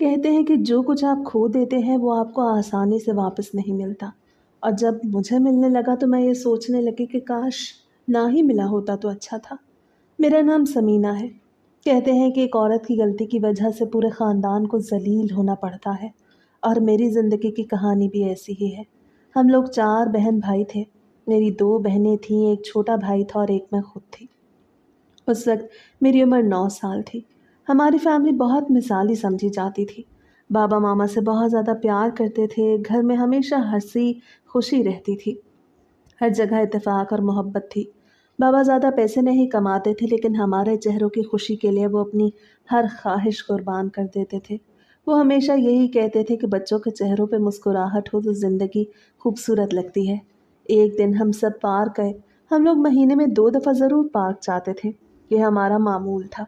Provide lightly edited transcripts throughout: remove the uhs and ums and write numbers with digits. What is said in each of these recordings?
کہتے ہیں کہ جو کچھ آپ کھو دیتے ہیں وہ آپ کو آسانی سے واپس نہیں ملتا، اور جب مجھے ملنے لگا تو میں یہ سوچنے لگی کہ کاش نہ ہی ملا ہوتا تو اچھا تھا۔ میرا نام سمینہ ہے۔ کہتے ہیں کہ ایک عورت کی غلطی کی وجہ سے پورے خاندان کو ذلیل ہونا پڑتا ہے، اور میری زندگی کی کہانی بھی ایسی ہی ہے۔ ہم لوگ 4 بہن بھائی تھے۔ میری 2 بہنیں تھیں، ایک چھوٹا بھائی تھا اور ایک میں خود تھی۔ اس وقت میری عمر 9 سال تھی۔ ہماری فیملی بہت مثالی سمجھی جاتی تھی۔ بابا ماما سے بہت زیادہ پیار کرتے تھے، گھر میں ہمیشہ ہنسی خوشی رہتی تھی، ہر جگہ اتفاق اور محبت تھی۔ بابا زیادہ پیسے نہیں کماتے تھے، لیکن ہمارے چہروں کی خوشی کے لیے وہ اپنی ہر خواہش قربان کر دیتے تھے۔ وہ ہمیشہ یہی کہتے تھے کہ بچوں کے چہروں پہ مسکراہٹ ہو تو زندگی خوبصورت لگتی ہے۔ ایک دن ہم سب پارک گئے۔ ہم لوگ مہینے میں 2 دفعہ ضرور پارک جاتے تھے، یہ ہمارا معمول تھا۔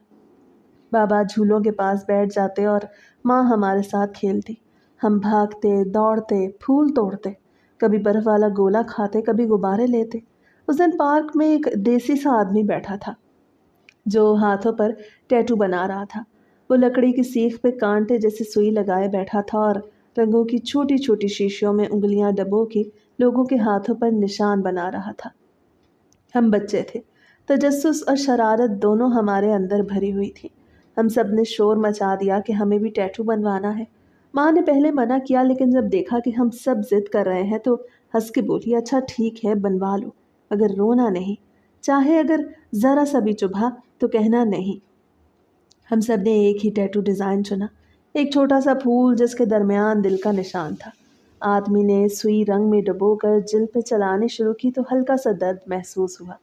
بابا جھولوں کے پاس بیٹھ جاتے اور ماں ہمارے ساتھ کھیلتی۔ ہم بھاگتے، دوڑتے، پھول توڑتے، کبھی برف والا گولا کھاتے، کبھی غبارے لیتے۔ اس دن پارک میں ایک دیسی سا آدمی بیٹھا تھا جو ہاتھوں پر ٹیٹو بنا رہا تھا۔ وہ لکڑی کی سیخ پہ کانٹے جیسی سوئی لگائے بیٹھا تھا اور رنگوں کی چھوٹی چھوٹی شیشیوں میں انگلیاں ڈبو کے لوگوں کے ہاتھوں پر نشان بنا رہا تھا۔ ہم بچے تھے، تجسس اور شرارت دونوں ہمارے اندر بھری ہوئی تھی۔ ہم سب نے شور مچا دیا کہ ہمیں بھی ٹیٹو بنوانا ہے۔ ماں نے پہلے منع کیا، لیکن جب دیکھا کہ ہم سب ضد کر رہے ہیں تو ہنس کے بولی، اچھا ٹھیک ہے، بنوا لو، مگر رونا نہیں، چاہے اگر ذرا سا بھی چبھا تو کہنا نہیں۔ ہم سب نے ایک ہی ٹیٹو ڈیزائن چنا، ایک چھوٹا سا پھول جس کے درمیان دل کا نشان تھا۔ آدمی نے سوئی رنگ میں ڈبو کر جلد پہ چلانے شروع کی تو ہلکا سا درد محسوس ہوا۔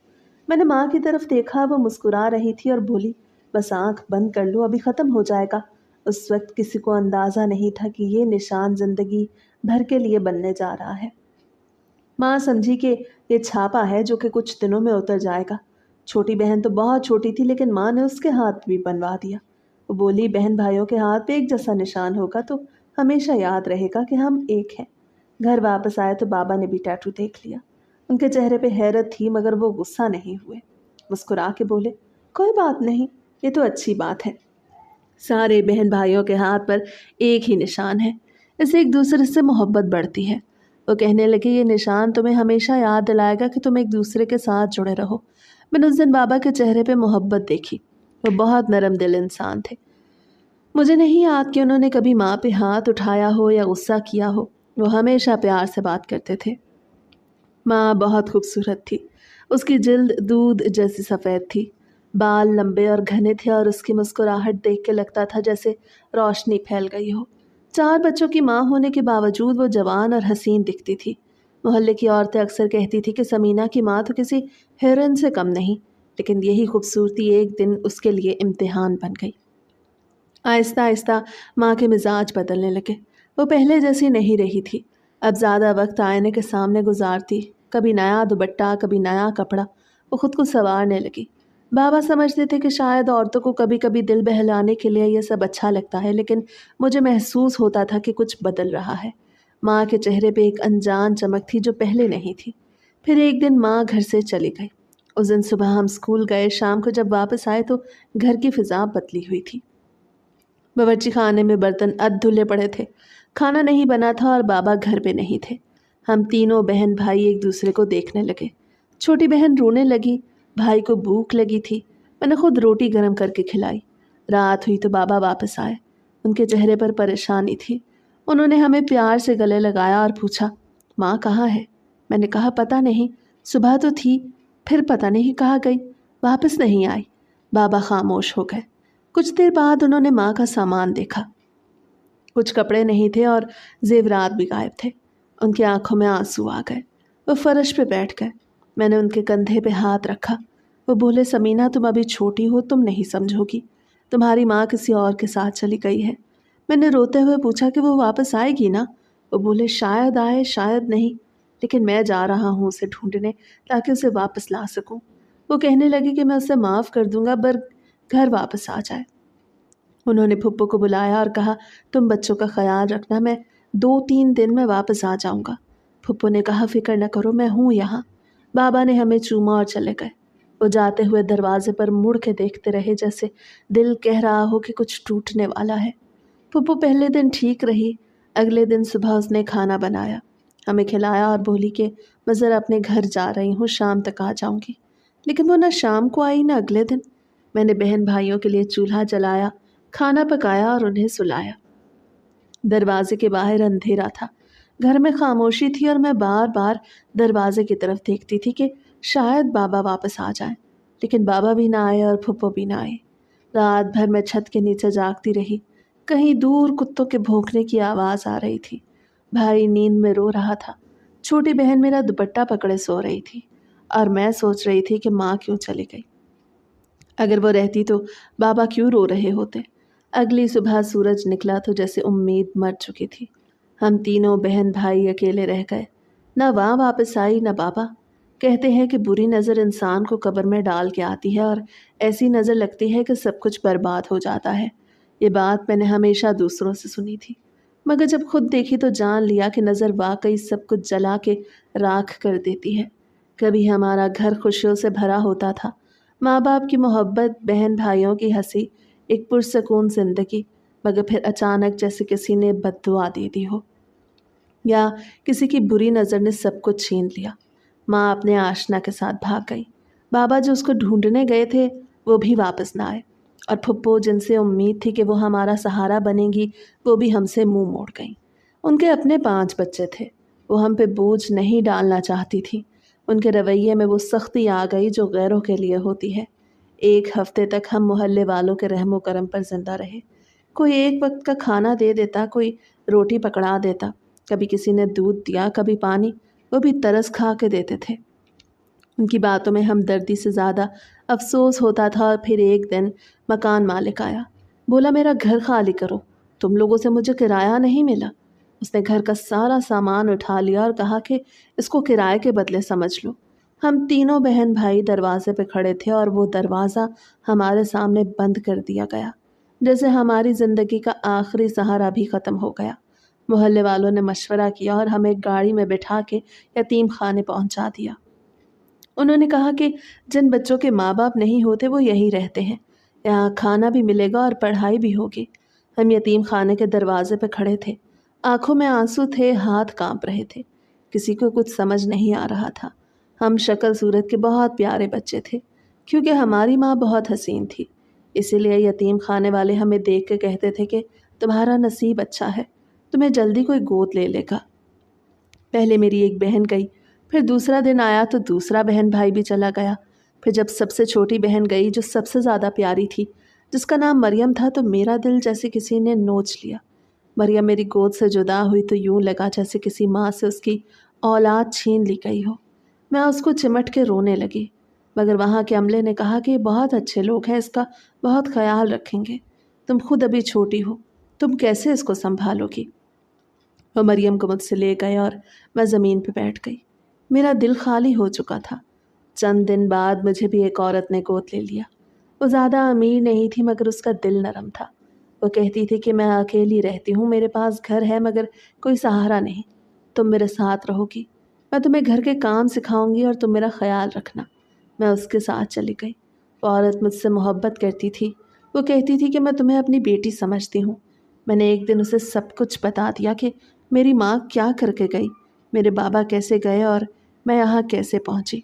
میں نے ماں کی طرف دیکھا، وہ مسکرا رہی تھی اور بولی، بس آنکھ بند کر لو، ابھی ختم ہو جائے گا۔ اس وقت کسی کو اندازہ نہیں تھا کہ یہ نشان زندگی بھر کے لیے بننے جا رہا ہے۔ ماں سمجھی کہ یہ چھاپا ہے جو کہ کچھ دنوں میں اتر جائے گا۔ چھوٹی بہن تو بہت چھوٹی تھی، لیکن ماں نے اس کے ہاتھ بھی بنوا دیا۔ وہ بولی، بہن بھائیوں کے ہاتھ پہ ایک جیسا نشان ہوگا تو ہمیشہ یاد رہے گا کہ ہم ایک ہیں۔ گھر واپس آئے تو بابا نے بھی ٹیٹو دیکھ لیا۔ ان کے چہرے پہ حیرت تھی، مگر وہ غصہ نہیں ہوئے۔ مسکرا کے بولے، کوئی بات نہیں، یہ تو اچھی بات ہے۔ سارے بہن بھائیوں کے ہاتھ پر ایک ہی نشان ہے، اس سے ایک دوسرے سے محبت بڑھتی ہے۔ وہ کہنے لگے، یہ نشان تمہیں ہمیشہ یاد دلائے گا کہ تم ایک دوسرے کے ساتھ جڑے رہو۔ میں نے اس دن بابا کے چہرے پہ محبت دیکھی۔ وہ بہت نرم دل انسان تھے۔ مجھے نہیں یاد کہ انہوں نے کبھی ماں پہ ہاتھ اٹھایا ہو یا غصہ کیا ہو۔ وہ ہمیشہ پیار سے بات کرتے تھے۔ ماں بہت خوبصورت تھی۔ اس کی جلد دودھ جیسی سفید تھی، بال لمبے اور گھنے تھے، اور اس کی مسکراہٹ دیکھ کے لگتا تھا جیسے روشنی پھیل گئی ہو۔ 4 بچوں کی ماں ہونے کے باوجود وہ جوان اور حسین دکھتی تھی۔ محلے کی عورتیں اکثر کہتی تھی کہ سمینہ کی ماں تو کسی ہیرن سے کم نہیں، لیکن یہی خوبصورتی ایک دن اس کے لیے امتحان بن گئی۔ آہستہ آہستہ ماں کے مزاج بدلنے لگے۔ وہ پہلے جیسی نہیں رہی تھی۔ اب زیادہ وقت آئینے کے سامنے گزارتی، کبھی نیا دوپٹہ، کبھی نیا کپڑا۔ وہ خود کو سنوارنے لگی۔ بابا سمجھتے تھے کہ شاید عورتوں کو کبھی کبھی دل بہلانے کے لیے یہ سب اچھا لگتا ہے، لیکن مجھے محسوس ہوتا تھا کہ کچھ بدل رہا ہے۔ ماں کے چہرے پہ ایک انجان چمک تھی جو پہلے نہیں تھی۔ پھر ایک دن ماں گھر سے چلی گئی۔ اس دن صبح ہم اسکول گئے، شام کو جب واپس آئے تو گھر کی فضا بدلی ہوئی تھی۔ باورچی خانے میں برتن دھلے پڑے تھے، کھانا نہیں بنا تھا اور بابا گھر پہ نہیں تھے۔ ہم تینوں بہن بھائی ایک دوسرے کو دیکھنے لگے۔ چھوٹی بہن رونے لگی، بھائی کو بھوک لگی تھی۔ میں نے خود روٹی گرم کر کے کھلائی۔ رات ہوئی تو بابا واپس آئے۔ ان کے چہرے پر پریشانی تھی۔ انہوں نے ہمیں پیار سے گلے لگایا اور پوچھا، ماں کہاں ہے؟ میں نے کہا، پتہ نہیں، صبح تو تھی، پھر پتہ نہیں کہاں گئی، واپس نہیں آئی۔ بابا خاموش ہو گئے۔ کچھ دیر بعد انہوں نے ماں کا سامان دیکھا۔ کچھ کپڑے نہیں تھے اور زیورات بھی غائب تھے۔ ان کی آنکھوں میں آنسو آ گئے۔ وہ فرش پہ بیٹھ گئے۔ میں نے ان کے کندھے پہ ہاتھ رکھا۔ وہ بولے، سمینہ تم ابھی چھوٹی ہو، تم نہیں سمجھو گی، تمہاری ماں کسی اور کے ساتھ چلی گئی ہے۔ میں نے روتے ہوئے پوچھا کہ وہ واپس آئے گی نا؟ وہ بولے، شاید آئے شاید نہیں، لیکن میں جا رہا ہوں اسے ڈھونڈنے تاکہ اسے واپس لا سکوں۔ وہ کہنے لگی کہ میں اسے معاف کر دوں گا پر گھر واپس آ جائے۔ انہوں نے پھپھو کو بلایا اور کہا، تم بچوں کا خیال رکھنا، میں 2-3 دن میں واپس آ جاؤں گا۔ پھپھو نے کہا، فکر نہ کرو، میں ہوں یہاں۔ بابا نے ہمیں چوما اور چلے گئے۔ وہ جاتے ہوئے دروازے پر مڑ کے دیکھتے رہے، جیسے دل کہہ رہا ہو کہ کچھ ٹوٹنے والا ہے۔ पप्पू पहले दिन ठीक रही। अगले दिन सुबह उसने खाना बनाया, हमें खिलाया और बोली कि मैं ज़रा अपने घर जा रही हूँ, शाम तक आ जाऊँगी। लेकिन वो ना शाम को आई ना अगले दिन। मैंने बहन भाइयों के लिए चूल्हा जलाया, खाना पकाया और उन्हें सुलाया। दरवाजे के बाहर अंधेरा था, घर में खामोशी थी और मैं बार बार दरवाजे की तरफ देखती थी कि शायद बाबा वापस आ जाएं। लेकिन बाबा भी ना आए और फुप्पो भी ना आए। रात भर मैं छत के नीचे जागती रही। कहीं दूर कुत्तों के भौंकने की आवाज़ आ रही थी। भाई नींद में रो रहा था। छोटी बहन मेरा दुपट्टा पकड़े सो रही थी और मैं सोच रही थी कि माँ क्यों चली गई। अगर वो रहती तो बाबा क्यों रो रहे होते। अगली सुबह सूरज निकला तो जैसे उम्मीद मर चुकी थी। हम तीनों बहन भाई अकेले रह गए। न माँ वापस आई न बाबा। कहते हैं कि बुरी नज़र इंसान को कब्र में डाल के आती है और ऐसी नज़र लगती है कि सब कुछ बर्बाद हो जाता है। ये बात मैंने हमेशा दूसरों से सुनी थी, मगर जब खुद देखी तो जान लिया कि नज़र वाकई सब कुछ जला के राख कर देती है। कभी हमारा घर खुशियों से भरा होता था, माँ बाप की मोहब्बत, बहन भाइयों की हंसी, एक पुरसकून जिंदगी। मगर फिर अचानक जैसे किसी ने बद्दुआ दे दी हो या किसी की बुरी नज़र ने सब कुछ छीन लिया। माँ अपने आशना के साथ भाग गई। बाबा जो उसको ढूंढने गए थे वो भी वापस ना आए। और फुप्पो जिनसे उम्मीद थी कि वो हमारा सहारा बनेंगी, वो भी हमसे मुंह मोड़ गई। उनके अपने 5 बच्चे थे। वो हम पे बोझ नहीं डालना चाहती थी। उनके रवैये में वो सख्ती आ गई जो गैरों के लिए होती है। एक हफ्ते तक हम मोहल्ले वालों के रहमो करम पर जिंदा रहे। कोई एक वक्त का खाना दे देता, कोई रोटी पकड़ा देता, कभी किसी ने दूध दिया, कभी पानी, वो भी तरस खा के देते थे। उनकी बातों में हमदर्दी से ज़्यादा अफसोस होता था। और फिर एक दिन मकान मालिक आया, बोला मेरा घर खाली करो, तुम लोगों से मुझे किराया नहीं मिला। उसने घर का सारा सामान उठा लिया और कहा कि इसको किराए के बदले समझ लो। हम तीनों बहन भाई दरवाजे पे खड़े थे और वो दरवाज़ा हमारे सामने बंद कर दिया गया, जैसे हमारी ज़िंदगी का आखिरी सहारा भी ख़त्म हो गया। मोहल्ले वालों ने मशवरा किया और हमें गाड़ी में बिठा के यतीम खाने पहुंचा दिया। उन्होंने कहा कि जिन बच्चों के माँ बाप नहीं होते वो यहीं रहते हैं, यहाँ खाना भी मिलेगा और पढ़ाई भी होगी। हम यतीम खाने के दरवाजे पर खड़े थे, आंखों में आंसू थे, हाथ कांप रहे थे। किसी को कुछ समझ नहीं आ रहा था। हम शक्ल सूरत के बहुत प्यारे बच्चे थे, क्योंकि हमारी माँ बहुत हसीन थी। इसीलिए यतीम खाने वाले हमें देख के कहते थे कि तुम्हारा नसीब अच्छा है, तुम्हें जल्दी कोई गोद ले लेगा। पहले मेरी एक बहन गई, फिर दूसरा दिन आया तो दूसरा बहन भाई भी चला गया। फिर जब सबसे छोटी बहन गई, जो सबसे ज़्यादा प्यारी थी, जिसका नाम मरियम था, तो मेरा दिल जैसे किसी ने नोच लिया। मरियम मेरी गोद से जुदा हुई तो यूं लगा जैसे किसी माँ से उसकी औलाद छीन ली गई हो। मैं उसको चिमट के रोने लगी, मगर वहाँ के अमले ने कहा कि ये बहुत अच्छे लोग हैं, इसका बहुत ख्याल रखेंगे। तुम खुद अभी छोटी हो, तुम कैसे इसको संभालोगी। वो मरियम को मुझसे ले गए और मैं ज़मीन पर बैठ गई। मेरा दिल खाली हो चुका था। चंद दिन बाद मुझे भी एक औरत ने गोद ले लिया। वो ज़्यादा अमीर नहीं थी, मगर उसका दिल नरम था। वो कहती थी कि मैं अकेली रहती हूँ, मेरे पास घर है मगर कोई सहारा नहीं, तुम मेरे साथ रहोगी, मैं तुम्हें घर के काम सिखाऊंगी और तुम मेरा ख्याल रखना। मैं उसके साथ चली गई। वो औरत मुझसे मोहब्बत करती थी। वो कहती थी कि मैं तुम्हें अपनी बेटी समझती हूँ। मैंने एक दिन उसे सब कुछ बता दिया कि मेरी माँ क्या करके गई, मेरे बाबा कैसे गए और मैं यहाँ कैसे पहुँची।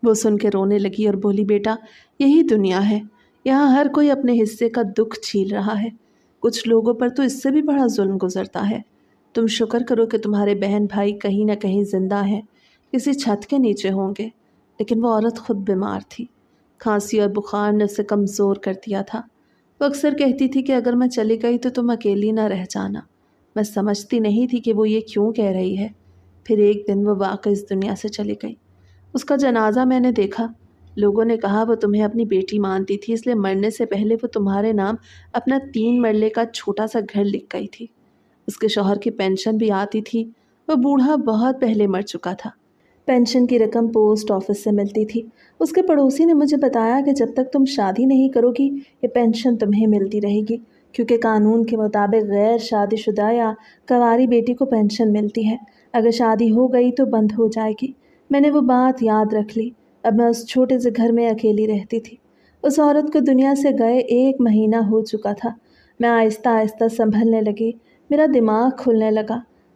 वो सुन के रोने लगी और बोली, बेटा यही दुनिया है, यहाँ हर कोई अपने हिस्से का दुख छील रहा है। कुछ लोगों पर तो इससे भी बड़ा जुल्म गुजरता है। तुम शुक्र करो कि तुम्हारे बहन भाई कहीं ना कहीं जिंदा हैं, किसी छत के नीचे होंगे। लेकिन वो औरत खुद बीमार थी। खांसी और बुखार ने उसे कमज़ोर कर दिया था। वो अक्सर कहती थी कि अगर मैं चली गई तो तुम अकेली ना रह जाना। मैं समझती नहीं थी कि वो ये क्यों कह रही है। फिर एक दिन वो वाकई इस दुनिया से चली गई। उसका जनाजा मैंने देखा। लोगों ने कहा वो तुम्हें अपनी बेटी मानती थी, इसलिए मरने से पहले वो तुम्हारे नाम अपना 3 मरले का छोटा सा घर लिख गई थी। उसके शौहर की पेंशन भी आती थी। वो बूढ़ा बहुत पहले मर चुका था। पेंशन की रकम पोस्ट ऑफिस से मिलती थी। उसके पड़ोसी ने मुझे बताया कि जब तक तुम शादी नहीं करोगी ये पेंशन तुम्हें मिलती रहेगी, क्योंकि कानून के मुताबिक गैर शादीशुदा या कंवारी बेटी को पेंशन मिलती है। अगर शादी हो गई तो बंद हो जाएगी। मैंने वो बात याद रख ली। अब मैं उस छोटे से घर में अकेली रहती थी। उस औरत को दुनिया से गए 1 महीना हो चुका था। मैं आहिस्ता आहिस्ता संभलने लगी, मेरा दिमाग खुलने लगा।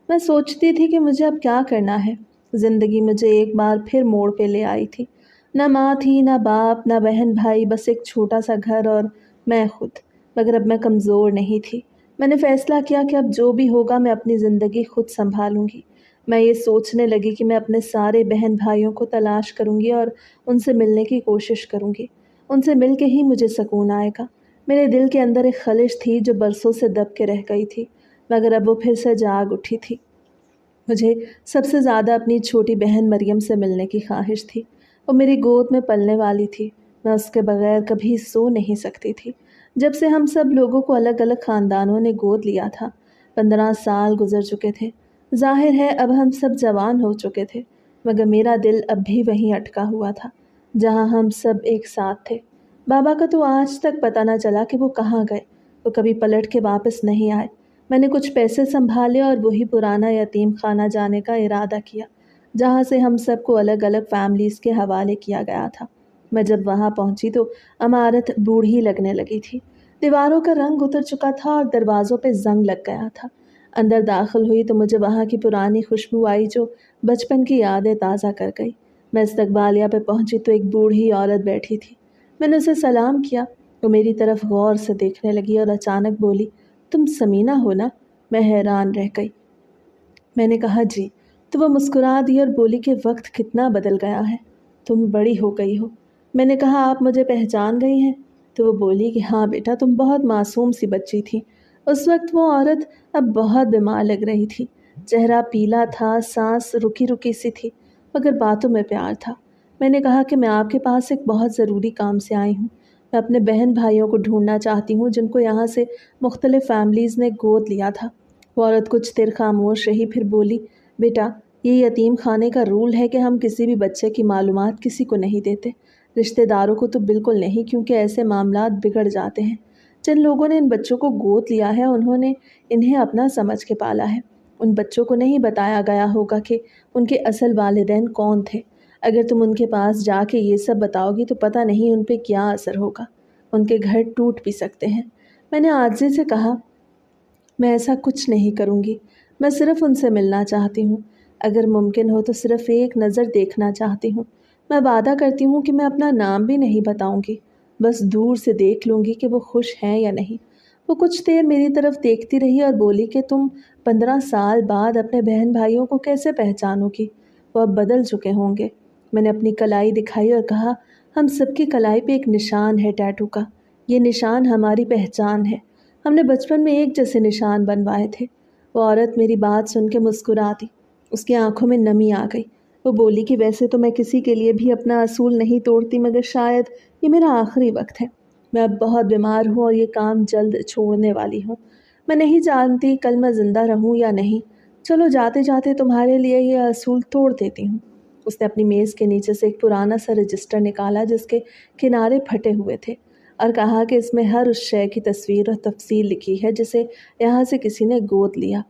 मैं सोचती थी कि मुझे अब क्या करना है। ज़िंदगी मुझे एक बार फिर मोड़ पे ले आई थी। ना माँ थी, ना बाप, ना बहन भाई, बस एक छोटा सा घर और मैं खुद। मगर अब मैं कमज़ोर नहीं थी। मैंने फ़ैसला किया कि अब जो भी होगा मैं अपनी ज़िंदगी खुद संभालूंगी। मैं ये सोचने लगी कि मैं अपने सारे बहन भाइयों को तलाश करूंगी और उनसे मिलने की कोशिश करूंगी। उनसे मिल के ही मुझे सुकून आएगा। मेरे दिल के अंदर एक खलिश थी जो बरसों से दब के रह गई थी, मगर अब वो फिर से जाग उठी थी। मुझे सबसे ज़्यादा अपनी छोटी बहन मरियम से मिलने की ख्वाहिश थी। वो मेरी गोद में पलने वाली थी। मैं उसके बगैर कभी सो नहीं सकती थी। जब से हम सब लोगों को अलग अलग ख़ानदानों ने गोद लिया था, 15 साल गुजर चुके थे। जाहिर है अब हम सब जवान हो चुके थे, मगर मेरा दिल अब भी वहीं अटका हुआ था जहाँ हम सब एक साथ थे। बाबा का तो आज तक पता न चला कि वो कहाँ गए। वो कभी पलट के वापस नहीं आए। मैंने कुछ पैसे संभाले और वही पुराना यतीम खाना जाने का इरादा किया, जहाँ से हम सबको अलग अलग फैमिलीज़ के हवाले किया गया था। मैं जब वहाँ पहुँची तो इमारत बूढ़ी लगने लगी थी। दीवारों का रंग उतर चुका था और दरवाज़ों पे जंग लग गया था। अंदर दाखिल हुई तो मुझे वहाँ की पुरानी खुशबू आई जो बचपन की यादें ताज़ा कर गई। मैं इस्तकबालिया पे पहुँची तो एक बूढ़ी औरत बैठी थी। मैंने उसे सलाम किया। वो मेरी तरफ गौर से देखने लगी और अचानक बोली, तुम समीना हो ना? मैं हैरान रह गई। मैंने कहा जी। तो वह मुस्कुरा दी और बोली कि वक्त कितना बदल गया है, तुम बड़ी हो गई हो। मैंने कहा आप मुझे पहचान गई हैं? तो वो बोली कि हाँ बेटा, तुम बहुत मासूम सी बच्ची थी। उस वक्त वो औरत अब बहुत बीमार लग रही थी। चेहरा पीला था, सांस रुकी रुकी सी थी, मगर बातों में प्यार था। मैंने कहा कि मैं आपके पास एक बहुत ज़रूरी काम से आई हूँ। मैं अपने बहन भाइयों को ढूंढना चाहती हूँ जिनको यहाँ से मुख्तलिफ़ फैमिलीज़ ने गोद लिया था। वो औरत कुछ देर खामोश रही, फिर बोली, बेटा, ये यतीम खाने का रूल है कि हम किसी भी बच्चे की मालूमात किसी को नहीं देते। रिश्तेदारों को तो बिल्कुल नहीं, क्योंकि ऐसे मामलात बिगड़ जाते हैं। जिन लोगों ने इन बच्चों को गोद लिया है उन्होंने इन्हें अपना समझ के पाला है। उन बच्चों को नहीं बताया गया होगा कि उनके असल वालिदैन कौन थे। अगर तुम उनके पास जाके ये सब बताओगी तो पता नहीं उन पे क्या असर होगा। उनके घर टूट भी सकते हैं। मैंने आजिज़ी से कहा, मैं ऐसा कुछ नहीं करूँगी। मैं सिर्फ़ उनसे मिलना चाहती हूँ। अगर मुमकिन हो तो सिर्फ़ एक नज़र देखना चाहती हूँ। मैं वादा करती हूँ कि मैं अपना नाम भी नहीं बताऊँगी। बस दूर से देख लूँगी कि वो खुश हैं या नहीं। वो कुछ देर मेरी तरफ़ देखती रही और बोली कि तुम 15 साल बाद अपने बहन भाइयों को कैसे पहचानोगी? वो अब बदल चुके होंगे। मैंने अपनी कलाई दिखाई और कहा, हम सबकी कलाई पे एक निशान है टैटू का। ये निशान हमारी पहचान है। हमने बचपन में एक जैसे निशान बनवाए थे। वो औरत मेरी बात सुन के मुस्कुरा दी। उसकी आंखों में नमी आ गई। वो बोली कि वैसे तो मैं किसी के लिए भी अपना असूल नहीं तोड़ती, मगर शायद ये मेरा आखिरी वक्त है। मैं अब बहुत बीमार हूँ और ये काम जल्द छोड़ने वाली हूँ। मैं नहीं जानती कल मैं ज़िंदा रहूँ या नहीं। चलो जाते जाते तुम्हारे लिए ये असूल तोड़ देती हूँ। उसने अपनी मेज़ के नीचे से एक पुराना सा रजिस्टर निकाला जिसके किनारे फटे हुए थे, और कहा कि इसमें हर उस शय की तस्वीर और तफसील लिखी है जिसे यहाँ से किसी ने गोद लिया।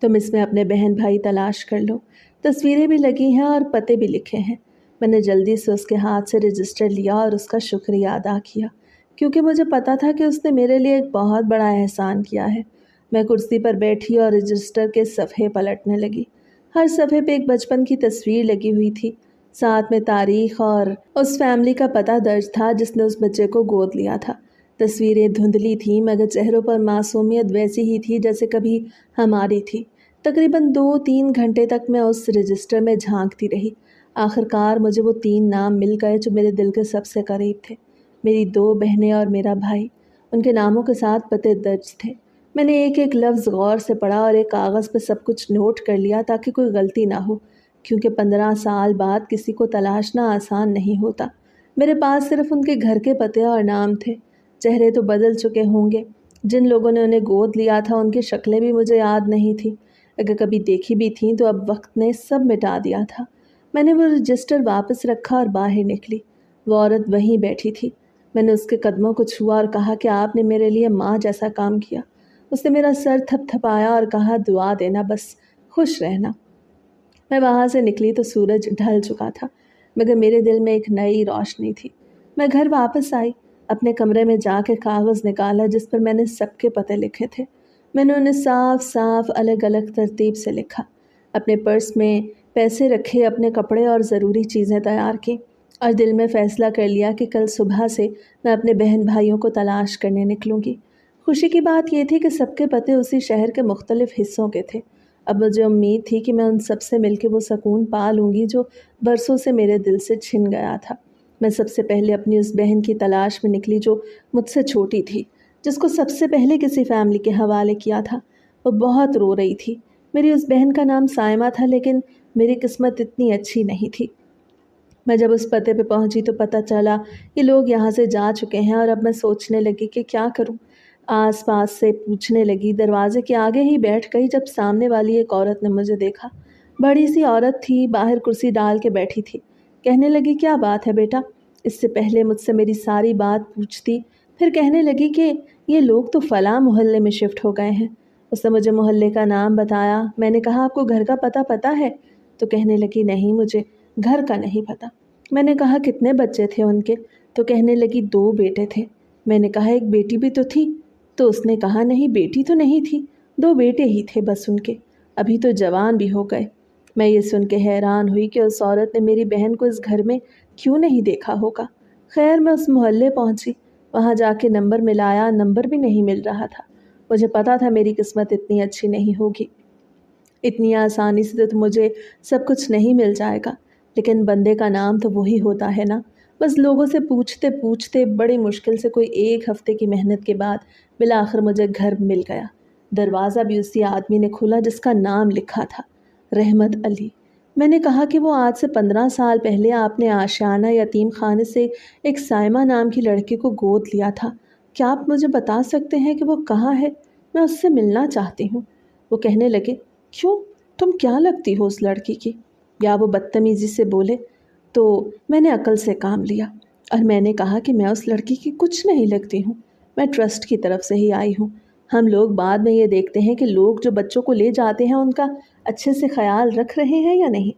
तुम इसमें अपने बहन भाई तलाश कर लो। तस्वीरें भी लगी हैं और पते भी लिखे हैं। मैंने जल्दी से उसके हाथ से रजिस्टर लिया और उसका शुक्रिया अदा किया, क्योंकि मुझे पता था कि उसने मेरे लिए एक बहुत बड़ा एहसान किया है। मैं कुर्सी पर बैठी और रजिस्टर के सफ़े पलटने लगी। हर सफ़े पे एक बचपन की तस्वीर लगी हुई थी, साथ में तारीख और उस फैमिली का पता दर्ज था जिसने उस बच्चे को गोद लिया था। तस्वीरें धुंधली थीं, मगर चेहरों पर मासूमियत वैसी ही थी जैसे कभी हमारी थी। तकरीबन 2-3 घंटे तक मैं उस रजिस्टर में झांकती रही। आखिरकार मुझे वो 3 नाम मिल गए जो मेरे दिल के सबसे करीब थे। मेरी 2 बहनें और मेरा भाई। उनके नामों के साथ पते दर्ज थे। मैंने एक एक लफ्ज़ गौर से पढ़ा और एक कागज़ पर सब कुछ नोट कर लिया ताकि कोई गलती ना हो, क्योंकि 15 साल बाद किसी को तलाशना आसान नहीं होता। मेरे पास सिर्फ उनके घर के पते और नाम थे। चेहरे तो बदल चुके होंगे। जिन लोगों ने उन्हें गोद लिया था उनकी शक्लें भी मुझे याद नहीं थी। अगर कभी देखी भी थीं तो अब वक्त ने सब मिटा दिया था। मैंने वो रजिस्टर वापस रखा और बाहर निकली। वो औरत वहीं बैठी थी। मैंने उसके कदमों को छुआ और कहा कि आपने मेरे लिए माँ जैसा काम किया। उसने मेरा सर थपथपाया और कहा, दुआ देना, बस खुश रहना। मैं वहाँ से निकली तो सूरज ढल चुका था, मगर मेरे दिल में एक नई रोशनी थी। मैं घर वापस आई। अपने कमरे में जाके कागज़ निकाला जिस पर मैंने सबके पते लिखे थे। मैंने उन्हें साफ साफ अलग अलग तरतीब से लिखा। अपने पर्स में पैसे रखे, अपने कपड़े और ज़रूरी चीज़ें तैयार की और दिल में फ़ैसला कर लिया कि कल सुबह से मैं अपने बहन भाइयों को तलाश करने निकलूँगी। खुशी की बात ये थी कि सबके पते उसी शहर के मुख्तलिफ़ हिस्सों के थे। अब मुझे उम्मीद थी कि मैं उन सब से मिलकर वो सुकून पा लूँगी जो बरसों से मेरे दिल से छिन गया था। मैं सबसे पहले अपनी उस बहन की तलाश में निकली जो मुझसे छोटी थी, जिसको सबसे पहले किसी फैमिली के हवाले किया था। वो बहुत रो रही थी। मेरी उस बहन का नाम साइमा था, लेकिन मेरी किस्मत इतनी अच्छी नहीं थी। मैं जब उस पते पे पहुंची तो पता चला कि लोग यहाँ से जा चुके हैं और अब मैं सोचने लगी कि क्या करूं। आस पास से पूछने लगी, दरवाजे के आगे ही बैठ गई जब सामने वाली एक औरत ने मुझे देखा। बड़ी सी औरत थी, बाहर कुर्सी डाल के बैठी थी। कहने लगी, क्या बात है बेटा? इससे पहले मुझसे मेरी सारी बात पूछती, फिर कहने लगी कि ये लोग तो फलां मोहल्ले में शिफ्ट हो गए हैं। उसने मुझे मोहल्ले का नाम बताया। मैंने कहा, आपको घर का पता है? तो कहने लगी, नहीं, मुझे घर का नहीं पता। मैंने कहा, कितने बच्चे थे उनके? तो कहने लगी, 2 बेटे थे। मैंने कहा, एक बेटी भी तो थी? तो उसने कहा, नहीं, बेटी तो नहीं थी, 2 बेटे ही थे बस उनके, अभी तो जवान भी हो गए। मैं ये सुन के हैरान हुई कि उस औरत ने मेरी बहन को इस घर में क्यों नहीं देखा होगा। खैर, मैं उस मोहल्ले पहुंची। वहां जाके नंबर मिलाया, नंबर भी नहीं मिल रहा था। मुझे पता था मेरी किस्मत इतनी अच्छी नहीं होगी, इतनी आसानी से तो मुझे सब कुछ नहीं मिल जाएगा। लेकिन बंदे का नाम तो वही होता है ना। बस लोगों से पूछते पूछते बड़ी मुश्किल से कोई 1 हफ्ते की मेहनत के बाद बिलाखिर मुझे घर मिल गया। दरवाज़ा भी उसी आदमी ने खोला जिसका नाम लिखा था, रहमत अली। मैंने कहा कि वो आज से 15 साल पहले आपने आशियाना यतीम खाने से एक साइमा नाम की लड़की को गोद लिया था। क्या आप मुझे बता सकते हैं कि वो कहाँ है? मैं उससे मिलना चाहती हूँ। वो कहने लगे, क्यों, तुम क्या लगती हो उस लड़की की? या वो बदतमीज़ी से बोले। तो मैंने अकल से काम लिया और मैंने कहा कि मैं उस लड़की की कुछ नहीं लगती हूँ, मैं ट्रस्ट की तरफ से ही आई हूँ। हम लोग बाद में ये देखते हैं कि लोग जो बच्चों को ले जाते हैं उनका अच्छे से ख्याल रख रहे हैं या नहीं।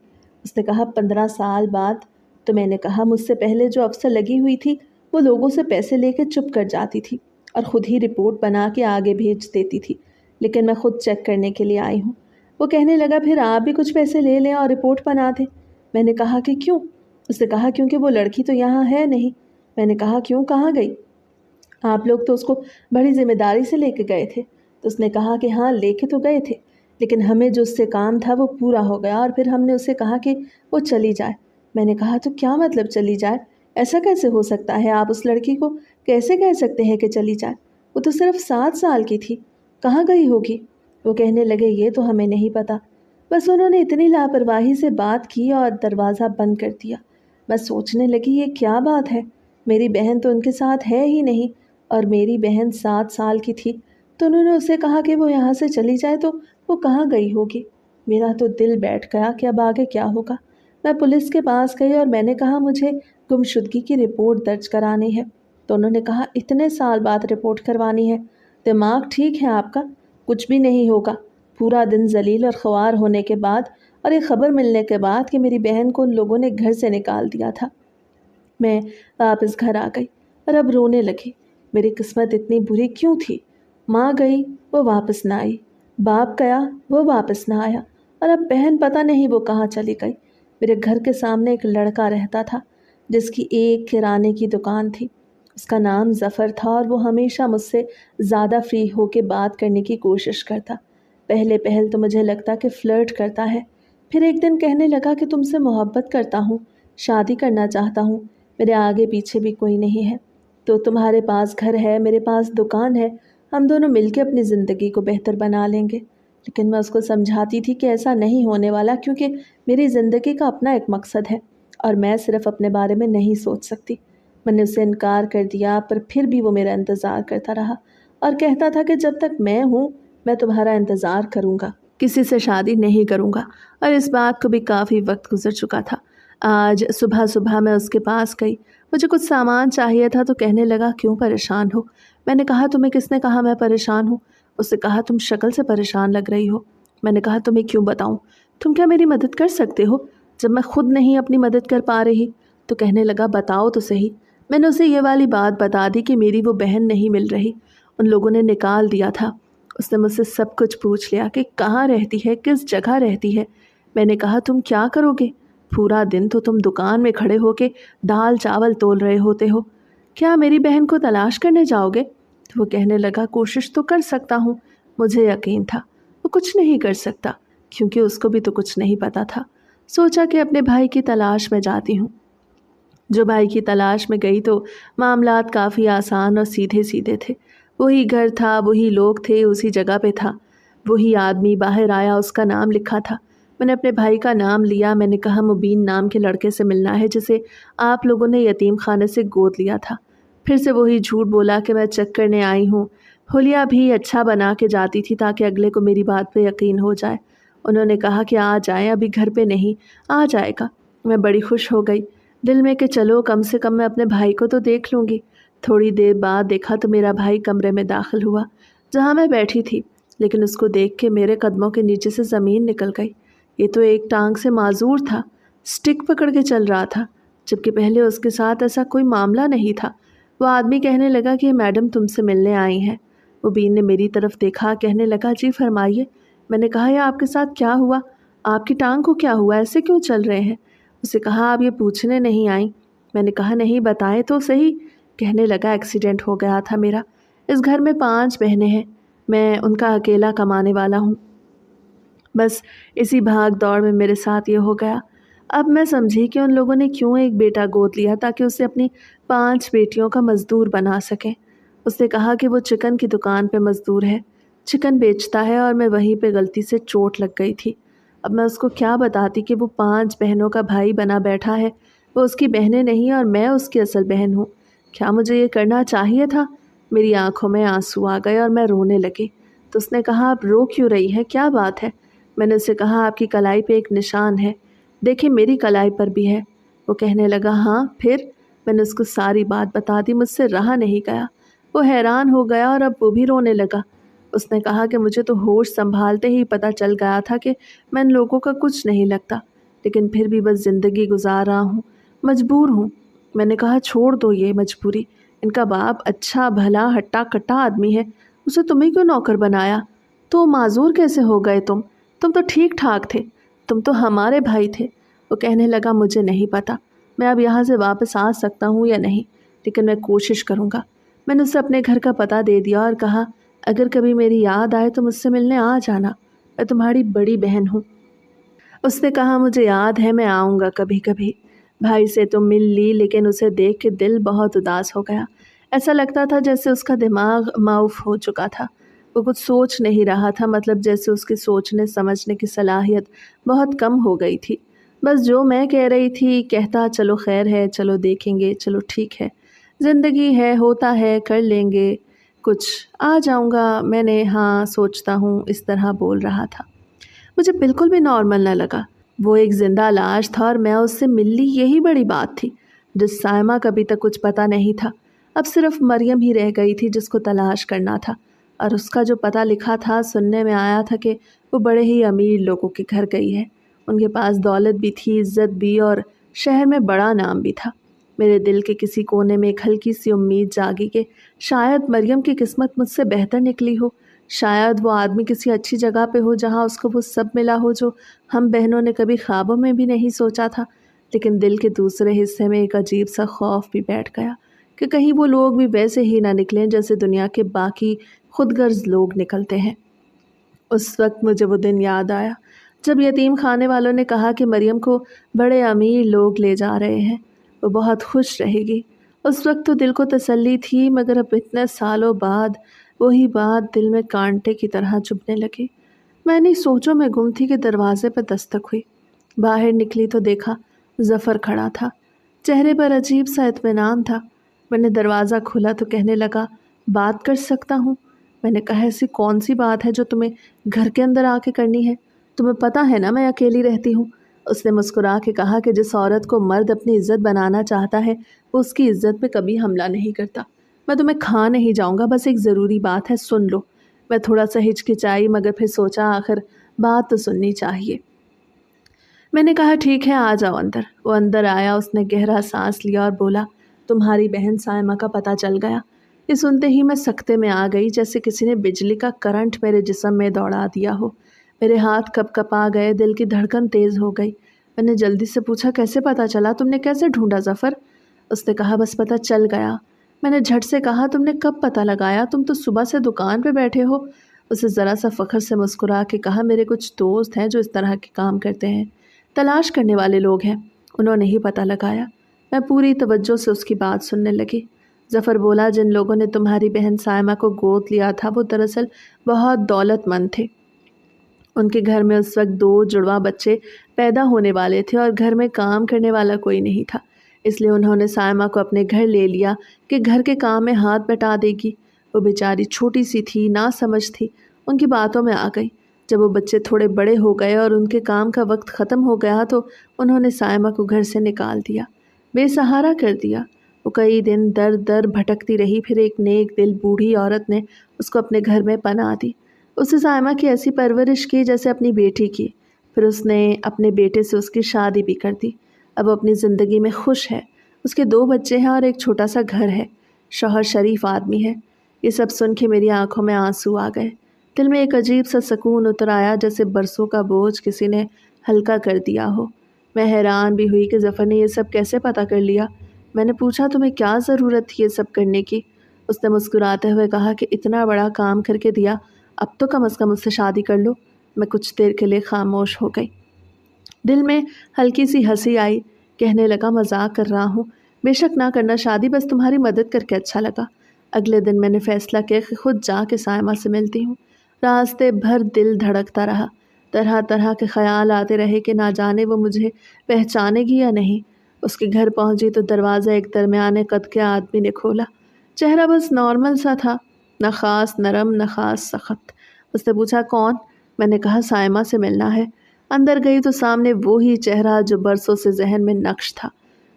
उसने कहा, 15 साल बाद? तो मैंने कहा, मुझसे पहले जो अफसर लगी हुई थी वो लोगों से पैसे लेकर चुप कर जाती थी और ख़ुद ही रिपोर्ट बना के आगे भेज देती थी, लेकिन मैं ख़ुद चेक करने के लिए आई हूँ। वो कहने लगा, फिर आप भी कुछ पैसे ले लें और रिपोर्ट बना दें। मैंने कहा कि क्यों? उसने कहा, क्योंकि वो लड़की तो यहाँ है नहीं। मैंने कहा, क्यों, कहाँ गई? आप लोग तो उसको बड़ी जिम्मेदारी से लेके गए थे। तो उसने कहा कि हाँ, लेके तो गए थे, लेकिन हमें जो उससे काम था वो पूरा हो गया और फिर हमने उससे कहा कि वो चली जाए। मैंने कहा, तो क्या मतलब चली जाए? ऐसा कैसे हो सकता है? आप उस लड़की को कैसे कह सकते हैं कि चली जाए? वो तो सिर्फ 7 साल की थी, कहाँ गई होगी? वो कहने लगे, ये तो हमें नहीं पता। बस उन्होंने इतनी लापरवाही से बात की और दरवाज़ा बंद कर दिया। मैं सोचने लगी, ये क्या बात है? मेरी बहन तो उनके साथ है ही नहीं और मेरी बहन 7 साल की थी, तो उन्होंने उसे कहा कि वो यहाँ से चली जाए, तो वो कहाँ गई होगी? मेरा तो दिल बैठ गया कि अब आगे क्या होगा। मैं पुलिस के पास गई और मैंने कहा, मुझे गुमशुदगी की रिपोर्ट दर्ज करानी है। तो उन्होंने कहा, इतने साल बाद रिपोर्ट करवानी है? दिमाग ठीक है आपका? कुछ भी नहीं होगा। पूरा दिन जलील और ख्वार होने के बाद और ये खबर मिलने के बाद कि मेरी बहन को उन लोगों ने घर से निकाल दिया था, मैं वापस घर आ गई और अब रोने लगी। मेरी किस्मत इतनी बुरी क्यों थी? माँ गई, वो वापस ना आई। बाप गया, वो वापस ना आया। और अब बहन पता नहीं वो कहाँ चली गई। मेरे घर के सामने एक लड़का रहता था जिसकी एक किराने की दुकान थी। उसका नाम ज़फ़र था और वो हमेशा मुझसे ज़्यादा फ्री होके बात करने की कोशिश करता। पहले पहल तो मुझे लगता कि फ़्लर्ट करता है। फिर एक दिन कहने लगा कि तुमसे मोहब्बत करता हूँ, शादी करना चाहता हूँ, मेरे आगे पीछे भी कोई नहीं है, तो तुम्हारे पास घर है, मेरे पास दुकान है, हम दोनों मिलकर अपनी ज़िंदगी को बेहतर बना लेंगे। लेकिन मैं उसको समझाती थी कि ऐसा नहीं होने वाला, क्योंकि मेरी ज़िंदगी का अपना एक मकसद है और मैं सिर्फ अपने बारे में नहीं सोच सकती। मैंने उससे इनकार कर दिया, पर फिर भी वो मेरा इंतज़ार करता रहा और कहता था कि जब तक मैं हूँ मैं तुम्हारा इंतज़ार करूँगा, किसी से शादी नहीं करूँगा। और इस बात को भी काफ़ी वक्त गुजर चुका था। आज सुबह सुबह मैं उसके पास गई, मुझे कुछ सामान चाहिए था, तो कहने लगा, क्यों परेशान हो? मैंने कहा, तुम्हें किसने कहा मैं परेशान हूँ? उसने कहा, तुम शक्ल से परेशान लग रही हो। मैंने कहा, तुम्हें क्यों बताऊँ? तुम क्या मेरी मदद कर सकते हो जब मैं खुद नहीं अपनी मदद कर पा रही? तो कहने लगा, बताओ तो सही। मैंने उसे ये वाली बात बता दी कि मेरी वो बहन नहीं मिल रही, उन लोगों ने निकाल दिया था। उसने मुझसे सब कुछ पूछ लिया कि कहाँ रहती है, किस जगह रहती है। मैंने कहा तुम क्या करोगे, पूरा दिन तो तुम दुकान में खड़े होके दाल चावल तोल रहे होते हो, क्या मेरी बहन को तलाश करने जाओगे? तो वो कहने लगा कोशिश तो कर सकता हूँ। मुझे यकीन था वो कुछ नहीं कर सकता, क्योंकि उसको भी तो कुछ नहीं पता था। सोचा कि अपने भाई की तलाश में जाती हूँ। जो भाई की तलाश में गई तो मामलात काफ़ी आसान और सीधे सीधे थे। वही घर था, वही लोग थे, उसी जगह पे था। वही आदमी बाहर आया, उसका नाम लिखा था। मैंने अपने भाई का नाम लिया। मैंने कहा मुबीन नाम के लड़के से मिलना है जिसे आप लोगों ने यतीम खाने से गोद लिया था। फिर से वही झूठ बोला कि मैं चेक करने आई हूँ। हुलिया भी अच्छा बना के जाती थी ताकि अगले को मेरी बात पे यकीन हो जाए। उन्होंने कहा कि आ जाए, अभी घर पे नहीं, आ जाएगा। मैं बड़ी खुश हो गई दिल में कि चलो कम से कम मैं अपने भाई को तो देख लूँगी। थोड़ी देर बाद देखा तो मेरा भाई कमरे में दाखिल हुआ जहाँ मैं बैठी थी, लेकिन उसको देख के मेरे कदमों के नीचे से ज़मीन निकल गई। ये तो एक टांग से माजूर था, स्टिक पकड़ के चल रहा था, जबकि पहले उसके साथ ऐसा कोई मामला नहीं था। वो आदमी कहने लगा कि मैडम तुमसे मिलने आई हैं। मुबीन ने मेरी तरफ देखा, कहने लगा जी फरमाइए। मैंने कहा यह आपके साथ क्या हुआ, आपकी टांग को क्या हुआ, ऐसे क्यों चल रहे हैं? उसे कहा आप ये पूछने नहीं आई। मैंने कहा नहीं, बताएं तो सही। कहने लगा एक्सीडेंट हो गया था मेरा। इस घर में 5 बहनें हैं, मैं उनका अकेला कमाने वाला हूँ। बस इसी भाग दौड़ में मेरे साथ ये हो गया। अब मैं समझी कि उन लोगों ने क्यों एक बेटा गोद लिया, ताकि उसे अपनी 5 बेटियों का मजदूर बना सकें। उसने कहा कि वो चिकन की दुकान पे मजदूर है, चिकन बेचता है, और मैं वहीं पे गलती से चोट लग गई थी। अब मैं उसको क्या बताती कि वो 5 बहनों का भाई बना बैठा है, वो उसकी बहनें नहीं और मैं उसकी असल बहन हूँ। क्या मुझे ये करना चाहिए था? मेरी आंखों में आंसू आ गए और मैं रोने लगी। तो उसने कहा आप रो क्यों रही है, क्या बात है? मैंने उससे कहा आपकी कलाई पे एक निशान है, देखिए मेरी कलाई पर भी है। वो कहने लगा हाँ फिर? मैंने उसको सारी बात बता दी। मुझसे रहा नहीं गया, वो हैरान हो गया और अब वो भी रोने लगा। उसने कहा कि मुझे तो होश संभालते ही पता चल गया था कि मैं इन लोगों का कुछ नहीं लगता, लेकिन फिर भी बस ज़िंदगी गुजार रहा हूँ, मजबूर हूँ। मैंने कहा छोड़ दो ये मजबूरी, इनका बाप अच्छा भला हट्टा कट्टा आदमी है, उसे तुम्हें क्यों नौकर बनाया? तो माजूर कैसे हो गए तुम तो ठीक ठाक थे, तुम तो हमारे भाई थे। वो कहने लगा मुझे नहीं पता मैं अब यहाँ से वापस आ सकता हूँ या नहीं, लेकिन मैं कोशिश करूँगा। मैंने उसे अपने घर का पता दे दिया और कहा अगर कभी मेरी याद आए तो मुझसे मिलने आ जाना, मैं तुम्हारी बड़ी बहन हूँ। उसने कहा मुझे याद है, मैं आऊँगा कभी कभी। भाई से तो मिल ली, लेकिन उसे देख के दिल बहुत उदास हो गया। ऐसा लगता था जैसे उसका दिमाग माउफ हो चुका था, वो कुछ सोच नहीं रहा था, मतलब जैसे उसकी सोचने समझने की सलाहियत बहुत कम हो गई थी। बस जो मैं कह रही थी कहता चलो खैर है, चलो देखेंगे, चलो ठीक है, ज़िंदगी है, होता है, कर लेंगे, कुछ आ जाऊँगा, मैंने हाँ सोचता हूँ, इस तरह बोल रहा था। मुझे बिल्कुल भी नॉर्मल न लगा। वो एक जिंदा लाश था और मैं उससे मिल ली, यही बड़ी बात थी। जिस सायमा का अभी तक कुछ पता नहीं था, अब सिर्फ मरियम ही रह गई थी जिसको तलाश करना था। और उसका जो पता लिखा था, सुनने में आया था कि वो बड़े ही अमीर लोगों के घर गई है। उनके पास दौलत भी थी, इज्जत भी, और शहर में बड़ा नाम भी था। मेरे दिल के किसी कोने में एक हल्की सी उम्मीद जागी कि शायद मरियम की किस्मत मुझसे बेहतर निकली हो। शायद वो आदमी किसी अच्छी जगह पे हो जहाँ उसको वो सब मिला हो जो हम बहनों ने कभी ख्वाबों में भी नहीं सोचा था। लेकिन दिल के दूसरे हिस्से में एक अजीब सा खौफ भी बैठ गया कि कहीं वो लोग भी वैसे ही ना निकलें जैसे दुनिया के बाकी खुदगर्ज लोग निकलते हैं। उस वक्त मुझे वो दिन याद आया जब यतीम खाने वालों ने कहा कि मरियम को बड़े अमीर लोग ले जा रहे हैं, वो बहुत खुश रहेगी। उस वक्त तो दिल को तसल्ली थी, मगर अब इतने सालों बाद वही बात दिल में कांटे की तरह चुभने लगी। मैंने सोचों में गुम थी कि दरवाजे पर दस्तक हुई। बाहर निकली तो देखा जफ़र खड़ा था, चेहरे पर अजीब सा इत्मीनान था। मैंने दरवाज़ा खोला तो कहने लगा बात कर सकता हूँ? मैंने कहा ऐसी कौन सी बात है जो तुम्हें घर के अंदर आके करनी है, तुम्हें पता है ना मैं अकेली रहती हूँ। उसने मुस्कुरा के कहा कि जिस औरत को मर्द अपनी इज्जत बनाना चाहता है वो उसकी इज्जत पे कभी हमला नहीं करता। मैं तुम्हें खा नहीं जाऊँगा, बस एक ज़रूरी बात है, सुन लो। मैं थोड़ा सा हिचकिचाई, मगर फिर सोचा आखिर बात तो सुननी चाहिए। मैंने कहा ठीक है, आ जाओ अंदर। वो अंदर आया, उसने गहरा सांस लिया और बोला तुम्हारी बहन साइमा का पता चल गया। ये सुनते ही मैं सख्ते में आ गई, जैसे किसी ने बिजली का करंट मेरे जिस्म में दौड़ा दिया हो। मेरे हाथ कँप-कँपा गए, दिल की धड़कन तेज़ हो गई। मैंने जल्दी से पूछा, कैसे पता चला? तुमने कैसे ढूंढा ज़फ़र? उसने कहा, बस पता चल गया। मैंने झट से कहा, तुमने कब पता लगाया? तुम तो सुबह से दुकान पे बैठे हो। उसे ज़रा सा फ़ख्र से मुस्कुरा के कहा, मेरे कुछ दोस्त हैं जो इस तरह के काम करते हैं, तलाश करने वाले लोग हैं, उन्होंने ही पता लगाया। मैं पूरी तवज्जो से उसकी बात सुनने लगी। ज़फ़र बोला, जिन लोगों ने तुम्हारी बहन साइमा को गोद लिया था वो दरअसल बहुत दौलतमंद थे। उनके घर में उस वक्त 2 जुड़वा बच्चे पैदा होने वाले थे और घर में काम करने वाला कोई नहीं था, इसलिए उन्होंने साइमा को अपने घर ले लिया कि घर के काम में हाथ बटा देगी। वो बेचारी छोटी सी थी, ना समझ थी, उनकी बातों में आ गई। जब वो बच्चे थोड़े बड़े हो गए और उनके काम का वक्त ख़त्म हो गया तो उन्होंने साइमा को घर से निकाल दिया, बेसहारा कर दिया। वो कई दिन दर दर भटकती रही, फिर एक नेक दिल बूढ़ी औरत ने उसको अपने घर में पनाह दी। उसने साइमा की ऐसी परवरिश की जैसे अपनी बेटी की। फिर उसने अपने बेटे से उसकी शादी भी कर दी। अब वो अपनी ज़िंदगी में खुश है। उसके 2 बच्चे हैं और एक छोटा सा घर है। शौहर शरीफ आदमी है। ये सब सुन के मेरी आंखों में आंसू आ गए। दिल में एक अजीब सा सुकून उतर आया, जैसे बरसों का बोझ किसी ने हल्का कर दिया हो। मैं हैरान भी हुई कि ज़फ़र ने ये सब कैसे पता कर लिया। मैंने पूछा, तुम्हें क्या ज़रूरत थी ये सब करने की? उसने मुस्कुराते हुए कहा कि इतना बड़ा काम करके दिया, अब तो कम से कम उससे शादी कर लो। मैं कुछ देर के लिए खामोश हो गई। दिल में हल्की सी हंसी आई। कहने लगा, मजाक कर रहा हूँ, बेशक ना करना शादी, बस तुम्हारी मदद करके अच्छा लगा। अगले दिन मैंने फ़ैसला किया कि खुद जाके साइमा से मिलती हूँ। रास्ते भर दिल धड़कता रहा। तरह तरह के ख्याल आते रहे कि ना जाने वो मुझे पहचानेगी या नहीं। उसके घर पहुँची तो दरवाज़ा एक दरमियाने कद के आदमी ने खोला। चेहरा बस नॉर्मल सा था, न ख़ास नरम न ख़ास सख्त। उसने पूछा, कौन? मैंने कहा, साइमा से मिलना है। अंदर गई तो सामने वो ही चेहरा जो बरसों से जहन में नक्श था।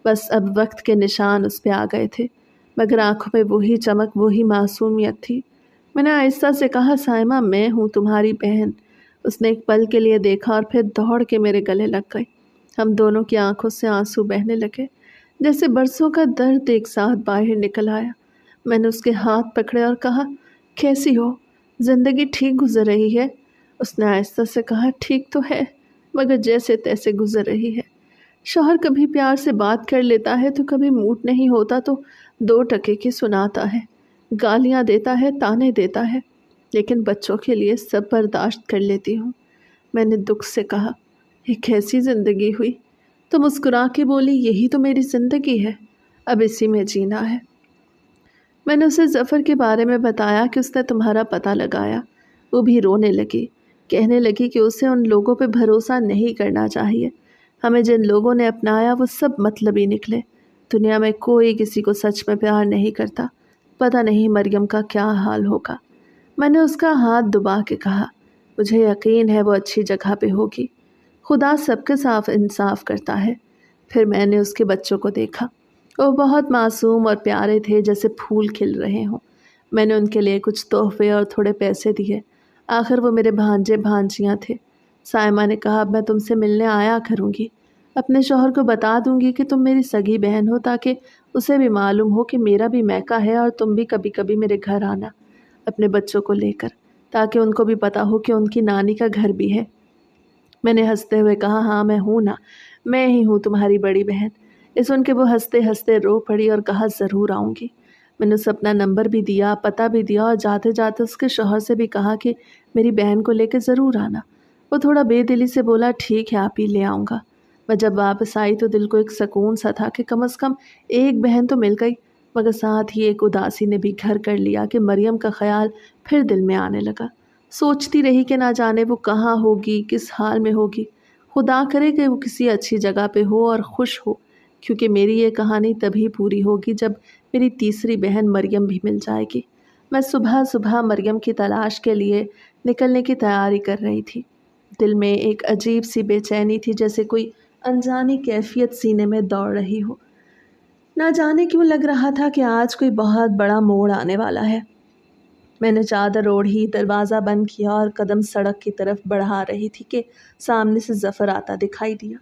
बस अब वक्त के निशान उस पे आ गए थे, मगर आंखों में वही चमक, वही मासूमियत थी। मैंने आहिस्ता से कहा, साइमा, मैं हूँ तुम्हारी बहन। उसने एक पल के लिए देखा और फिर दौड़ के मेरे गले लग गई। हम दोनों की आंखों से आंसू बहने लगे, जैसे बरसों का दर्द एक साथ बाहर निकल आया। मैंने उसके हाथ पकड़े और कहा, कैसी हो? ज़िंदगी ठीक गुजर रही है? उसने आहिस्ता से कहा, ठीक तो है, मगर जैसे तैसे गुजर रही है। शौहर कभी प्यार से बात कर लेता है तो कभी मूड नहीं होता तो 2 टके की सुनाता है, गालियाँ देता है, ताने देता है, लेकिन बच्चों के लिए सब बर्दाश्त कर लेती हूँ। मैंने दुख से कहा, ये कैसी ज़िंदगी हुई? तो मुस्कुरा के बोली, यही तो मेरी ज़िंदगी है, अब इसी में जीना है। मैंने उसे ज़फ़र के बारे में बताया कि उसने तुम्हारा पता लगाया। वो भी रोने लगी, कहने लगी कि उसे उन लोगों पे भरोसा नहीं करना चाहिए। हमें जिन लोगों ने अपनाया वो सब मतलबी निकले। दुनिया में कोई किसी को सच में प्यार नहीं करता। पता नहीं मरियम का क्या हाल होगा। मैंने उसका हाथ दबा के कहा, मुझे यकीन है वो अच्छी जगह पे होगी। खुदा सबके साथ इंसाफ करता है। फिर मैंने उसके बच्चों को देखा। वो बहुत मासूम और प्यारे थे, जैसे फूल खिल रहे हों। मैंने उनके लिए कुछ तोहफे और थोड़े पैसे दिए। आखिर वो मेरे भांजे भांजियाँ थे। साइमा ने कहा, अब मैं तुमसे मिलने आया करूँगी। अपने शौहर को बता दूँगी कि तुम मेरी सगी बहन हो, ताकि उसे भी मालूम हो कि मेरा भी मैका है और तुम भी कभी कभी मेरे घर आना अपने बच्चों को लेकर, ताकि उनको भी पता हो कि उनकी नानी का घर भी है। मैंने हंसते हुए कहा, हाँ मैं हूँ ना, मैं ही हूँ तुम्हारी बड़ी बहन। ये सुन के वो हंसते हंसते रो पड़ी और कहा, ज़रूर आऊँगी। मैंने उसे अपना नंबर भी दिया, पता भी दिया और जाते जाते उसके शौहर से भी कहा कि मेरी बहन को लेकर ज़रूर आना। वो थोड़ा बेदिली से बोला, ठीक है, आप ही ले आऊँगा। मैं जब वापस आई तो दिल को एक सुकून सा था कि कम से कम एक बहन तो मिल गई, मगर साथ ही एक उदासी ने भी घर कर लिया कि मरियम का ख्याल फिर दिल में आने लगा। सोचती रही कि ना जाने वो कहाँ होगी, किस हाल में होगी। खुदा करे कि वो किसी अच्छी जगह पे हो और खुश हो, क्योंकि मेरी ये कहानी तभी पूरी होगी जब मेरी तीसरी बहन मरियम भी मिल जाएगी। मैं सुबह सुबह मरियम की तलाश के लिए निकलने की तैयारी कर रही थी। दिल में एक अजीब सी बेचैनी थी, जैसे कोई अनजानी कैफियत सीने में दौड़ रही हो। ना जाने क्यों लग रहा था कि आज कोई बहुत बड़ा मोड़ आने वाला है। मैंने चादर ओढ़ी, दरवाज़ा बंद किया और कदम सड़क की तरफ बढ़ा रही थी कि सामने से ज़फ़र आता दिखाई दिया।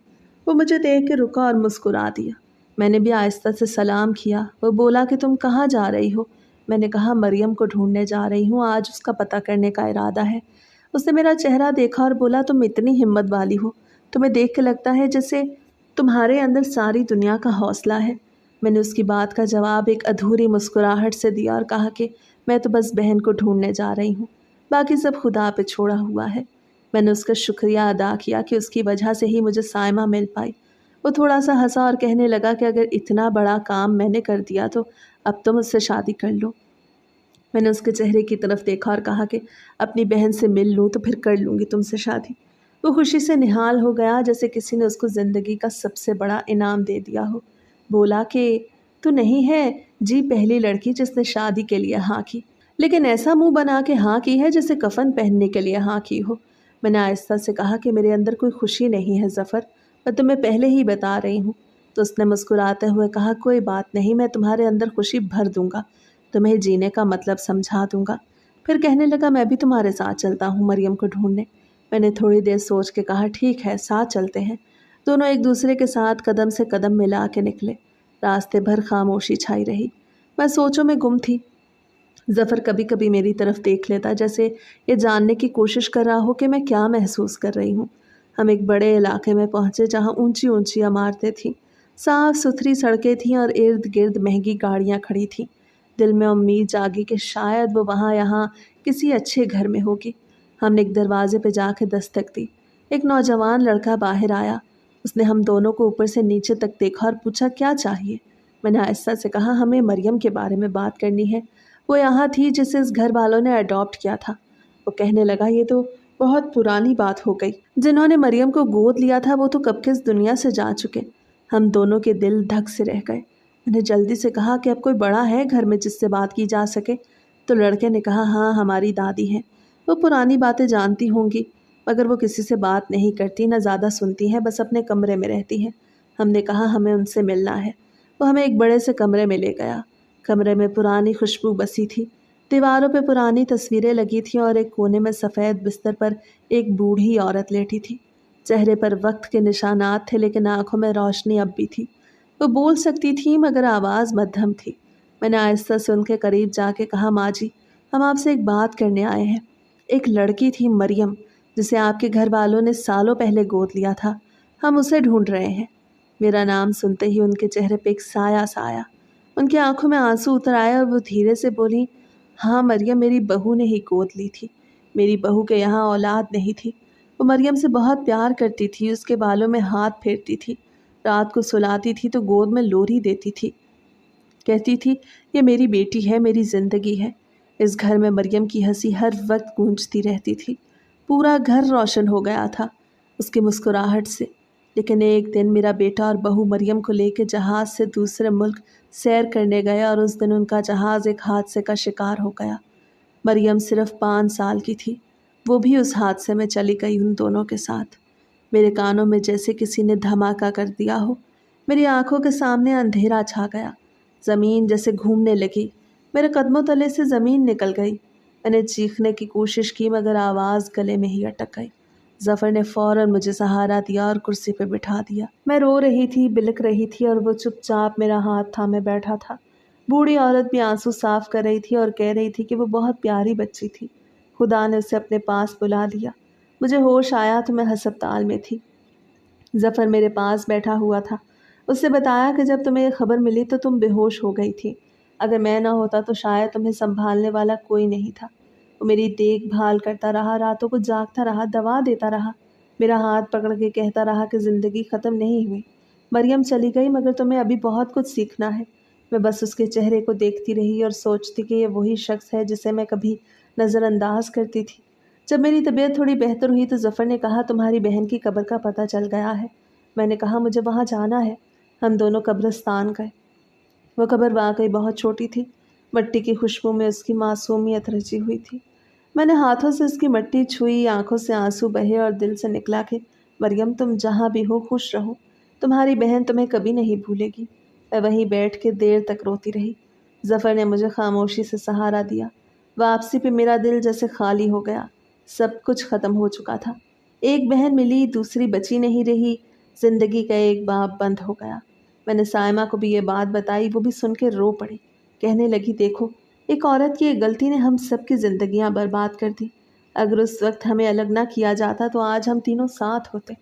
वो मुझे देख के रुका और मुस्कुरा दिया। میں نے بھی آہستہ سے سلام کیا۔ وہ بولا کہ تم کہاں جا رہی ہو؟ میں نے کہا مریم کو ڈھونڈنے جا رہی ہوں، آج اس کا پتہ کرنے کا ارادہ ہے۔ اس نے میرا چہرہ دیکھا اور بولا تم اتنی ہمت والی ہو، تمہیں دیکھ کے لگتا ہے جیسے تمہارے اندر ساری دنیا کا حوصلہ ہے۔ میں نے اس کی بات کا جواب ایک ادھوری مسکراہٹ سے دیا اور کہا کہ میں تو بس بہن کو ڈھونڈنے جا رہی ہوں، باقی سب خدا پہ چھوڑا ہوا ہے۔ میں نے اس کا شکریہ ادا کیا کہ اس کی وجہ سے ہی مجھے سائمہ مل پائی۔ وہ تھوڑا سا ہنسا اور کہنے لگا کہ اگر اتنا بڑا کام میں نے کر دیا تو اب تم اس سے شادی کر لو۔ میں نے اس کے چہرے کی طرف دیکھا اور کہا کہ اپنی بہن سے مل لوں تو پھر کر لوں گی تم سے شادی۔ وہ خوشی سے نہال ہو گیا جیسے کسی نے اس کو زندگی کا سب سے بڑا انعام دے دیا ہو۔ بولا کہ تو نہیں ہے جی پہلی لڑکی جس نے شادی کے لیے ہاں کی، لیکن ایسا منہ بنا کے ہاں کی ہے جیسے کفن پہننے کے لیے ہاں کی ہو۔ میں نے آہستہ سے کہا کہ میرے اندر کوئی خوشی نہیں ہے ظفر، میں تمہیں پہلے ہی بتا رہی ہوں۔ تو اس نے مسکراتے ہوئے کہا کوئی بات نہیں، میں تمہارے اندر خوشی بھر دوں گا، تمہیں جینے کا مطلب سمجھا دوں گا۔ پھر کہنے لگا میں بھی تمہارے ساتھ چلتا ہوں مریم کو ڈھونڈنے۔ میں نے تھوڑی دیر سوچ کے کہا ٹھیک ہے ساتھ چلتے ہیں۔ دونوں ایک دوسرے کے ساتھ قدم سے قدم ملا کے نکلے۔ راستے بھر خاموشی چھائی رہی۔ میں سوچوں میں گم تھی۔ ظفر کبھی کبھی میری طرف دیکھ لیتا جیسے یہ جاننے کی کوشش کر رہا ہو کہ میں کیا محسوس کر رہی ہوں۔ ہم ایک بڑے علاقے میں پہنچے جہاں اونچی اونچی عمارتیں تھیں، صاف ستھری سڑکیں تھیں اور ارد گرد مہنگی گاڑیاں کھڑی تھیں۔ دل میں امید جاگی کہ شاید وہ وہاں یہاں کسی اچھے گھر میں ہوگی۔ ہم نے ایک دروازے پہ جا کے دستک دی۔ ایک نوجوان لڑکا باہر آیا۔ اس نے ہم دونوں کو اوپر سے نیچے تک دیکھا اور پوچھا کیا چاہیے؟ میں نے آہستہ سے کہا ہمیں مریم کے بارے میں بات کرنی ہے، وہ یہاں تھی جسے اس گھر والوں نے اڈاپٹ کیا تھا۔ وہ کہنے لگا یہ تو بہت پرانی بات ہو گئی، جنہوں نے مریم کو گود لیا تھا وہ تو کب کے اس دنیا سے جا چکے۔ ہم دونوں کے دل دھک سے رہ گئے۔ میں نے جلدی سے کہا کہ اب کوئی بڑا ہے گھر میں جس سے بات کی جا سکے؟ تو لڑکے نے کہا ہاں ہماری دادی ہیں، وہ پرانی باتیں جانتی ہوں گی مگر وہ کسی سے بات نہیں کرتی، نہ زیادہ سنتی ہیں، بس اپنے کمرے میں رہتی ہیں۔ ہم نے کہا ہمیں ان سے ملنا ہے۔ وہ ہمیں ایک بڑے سے کمرے میں لے گیا۔ کمرے میں پرانی خوشبو بسی تھی، دیواروں پہ پرانی تصویریں لگی تھیں اور ایک کونے میں سفید بستر پر ایک بوڑھی عورت لیٹی تھی۔ چہرے پر وقت کے نشانات تھے لیکن آنکھوں میں روشنی اب بھی تھی۔ وہ بول سکتی تھی مگر آواز مدھم تھی۔ میں نے آہستہ سے ان کے قریب جا کے کہا ماں جی ہم آپ سے ایک بات کرنے آئے ہیں۔ ایک لڑکی تھی مریم جسے آپ کے گھر والوں نے سالوں پہلے گود لیا تھا، ہم اسے ڈھونڈ رہے ہیں۔ میرا نام سنتے ہی ان کے چہرے پہ ایک سایہ سا آیا، ان کی آنکھوں میں آنسو اتر آئے اور وہ دھیرے سے بولی ہاں مریم میری بہو نے ہی گود لی تھی، میری بہو کے یہاں اولاد نہیں تھی۔ وہ مریم سے بہت پیار کرتی تھی، اس کے بالوں میں ہاتھ پھیرتی تھی، رات کو سلاتی تھی تو گود میں لوری دیتی تھی، کہتی تھی یہ میری بیٹی ہے، میری زندگی ہے۔ اس گھر میں مریم کی ہنسی ہر وقت گونجتی رہتی تھی، پورا گھر روشن ہو گیا تھا اس کی مسکراہٹ سے۔ لیکن ایک دن میرا بیٹا اور بہو مریم کو لے کے جہاز سے دوسرے ملک سیر کرنے گئے اور اس دن ان کا جہاز ایک حادثے کا شکار ہو گیا۔ مریم صرف 5 سال کی تھی، وہ بھی اس حادثے میں چلی گئی ان دونوں کے ساتھ۔ میرے کانوں میں جیسے کسی نے دھماکہ کر دیا ہو، میری آنکھوں کے سامنے اندھیرا چھا گیا، زمین جیسے گھومنے لگی، میرے قدموں تلے سے زمین نکل گئی۔ میں نے چیخنے کی کوشش کی مگر آواز گلے میں ہی اٹک گئی۔ ظفر نے فوراً مجھے سہارا دیا اور کرسی پہ بٹھا دیا۔ میں رو رہی تھی، بلک رہی تھی اور وہ چپ چاپ میرا ہاتھ تھامے بیٹھا تھا۔ بوڑھی عورت بھی آنسو صاف کر رہی تھی اور کہہ رہی تھی کہ وہ بہت پیاری بچی تھی، خدا نے اسے اپنے پاس بلا لیا۔ مجھے ہوش آیا تو میں ہسپتال میں تھی۔ ظفر میرے پاس بیٹھا ہوا تھا۔ اس سے بتایا کہ جب تمہیں یہ خبر ملی تو تم بے ہوش ہو گئی تھی، اگر میں نہ ہوتا تو شاید تمہیں سنبھالنے والا کوئی نہیں تھا۔ وہ میری دیکھ بھال کرتا رہا، راتوں کو جاگتا رہا، دوا دیتا رہا، میرا ہاتھ پکڑ کے کہتا رہا کہ زندگی ختم نہیں ہوئی، مریم چلی گئی مگر تمہیں ابھی بہت کچھ سیکھنا ہے۔ میں بس اس کے چہرے کو دیکھتی رہی اور سوچتی کہ یہ وہی شخص ہے جسے میں کبھی نظر انداز کرتی تھی۔ جب میری طبیعت تھوڑی بہتر ہوئی تو ظفر نے کہا تمہاری بہن کی قبر کا پتہ چل گیا ہے۔ میں نے کہا مجھے وہاں جانا ہے۔ ہم دونوں قبرستان گئے۔ وہ قبر واقعی بہت چھوٹی تھی، مٹی کی خوشبو میں اس کی معصومیت رچی ہوئی تھی۔ میں نے ہاتھوں سے اس کی مٹی چھوئی، آنکھوں سے آنسو بہے اور دل سے نکلا کہ مریم تم جہاں بھی ہو خوش رہو، تمہاری بہن تمہیں کبھی نہیں بھولے گی۔ میں وہیں بیٹھ کے دیر تک روتی رہی۔ ظفر نے مجھے خاموشی سے سہارا دیا۔ واپسی پہ میرا دل جیسے خالی ہو گیا، سب کچھ ختم ہو چکا تھا۔ ایک بہن ملی، دوسری بچی نہیں رہی، زندگی کا ایک باب بند ہو گیا۔ میں نے سائمہ کو بھی یہ بات بتائی، وہ بھی سن کے رو پڑی، کہنے لگی دیکھو ایک عورت کی ایک غلطی نے ہم سب کی زندگیاں برباد کر دی۔ اگر اس وقت ہمیں الگ نہ کیا جاتا تو آج ہم تینوں ساتھ ہوتے۔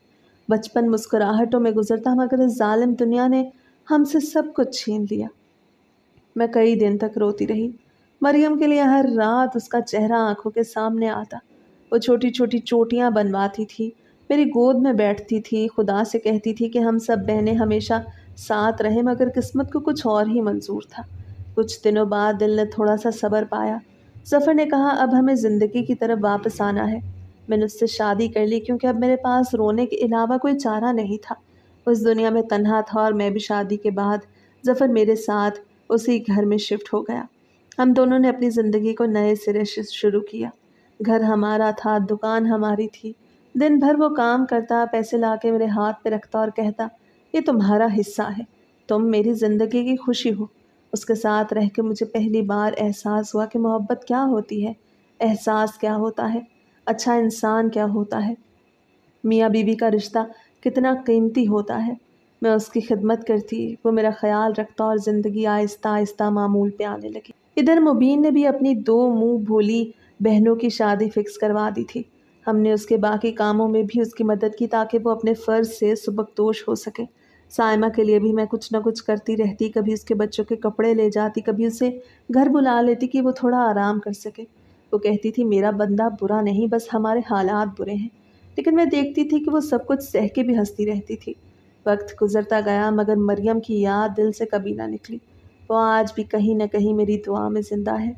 بچپن مسکراہٹوں میں گزرتا مگر اس ظالم دنیا نے ہم سے سب کچھ چھین لیا۔ میں کئی دن تک روتی رہی۔ مریم کے لیے ہر رات اس کا چہرہ آنکھوں کے سامنے آتا۔ وہ چھوٹی چھوٹی چوٹیاں بنواتی تھی، میری گود میں بیٹھتی تھی، خدا سے کہتی تھی کہ ہم سب بہنیں ہمیشہ ساتھ رہیں، مگر قسمت کو کچھ اور ہی منظور تھا۔ کچھ دنوں بعد دل نے تھوڑا سا صبر پایا۔ ظفر نے کہا اب ہمیں زندگی کی طرف واپس آنا ہے۔ میں نے اس سے شادی کر لی کیونکہ اب میرے پاس رونے کے علاوہ کوئی چارہ نہیں تھا۔ اس دنیا میں تنہا تھا اور میں بھی شادی کے بعد ظفر میرے ساتھ اسی گھر میں شفٹ ہو گیا۔ ہم دونوں نے اپنی زندگی کو نئے سرے سے شروع کیا۔ گھر ہمارا تھا، دکان ہماری تھی۔ دن بھر وہ کام کرتا، پیسے لا کے میرے ہاتھ پہ رکھتا اور کہتا یہ تمہارا حصہ ہے، تم میری زندگی کی خوشی ہو۔ اس کے ساتھ رہ کے مجھے پہلی بار احساس ہوا کہ محبت کیا ہوتی ہے، احساس کیا ہوتا ہے، اچھا انسان کیا ہوتا ہے، میاں بیوی کا رشتہ کتنا قیمتی ہوتا ہے۔ میں اس کی خدمت کرتی، وہ میرا خیال رکھتا اور زندگی آہستہ آہستہ معمول پہ آنے لگی۔ ادھر مبین نے بھی اپنی 2 منہ بھولی بہنوں کی شادی فکس کروا دی تھی۔ ہم نے اس کے باقی کاموں میں بھی اس کی مدد کی تاکہ وہ اپنے فرض سے سبکدوش ہو سکے۔ سائمہ کے لیے بھی میں کچھ نہ کچھ کرتی رہتی، کبھی اس کے بچوں کے کپڑے لے جاتی، کبھی اسے گھر بلا لیتی کہ وہ تھوڑا آرام کر سکے۔ وہ کہتی تھی میرا بندہ برا نہیں، بس ہمارے حالات برے ہیں، لیکن میں دیکھتی تھی کہ وہ سب کچھ سہ کے بھی ہنستی رہتی تھی۔ وقت گزرتا گیا مگر مریم کی یاد دل سے کبھی نہ نکلی۔ وہ آج بھی کہیں نہ کہیں میری دعا میں زندہ ہے۔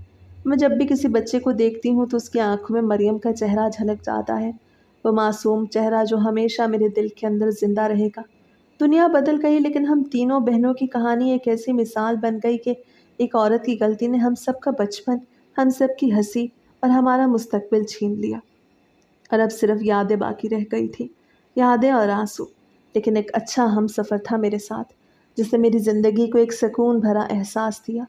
میں جب بھی کسی بچے کو دیکھتی ہوں تو اس کی آنکھوں میں مریم کا چہرہ جھلک جاتا ہے، وہ معصوم چہرہ جو ہمیشہ میرے دل کے اندر زندہ رہے گا۔ دنیا بدل گئی لیکن ہم تینوں بہنوں کی کہانی ایک ایسی مثال بن گئی کہ ایک عورت کی غلطی نے ہم سب کا بچپن، ہم سب کی ہنسی اور ہمارا مستقبل چھین لیا، اور اب صرف یادیں باقی رہ گئی تھی، یادیں اور آنسو۔ لیکن ایک اچھا ہم سفر تھا میرے ساتھ، جس نے میری زندگی کو ایک سکون بھرا احساس دیا۔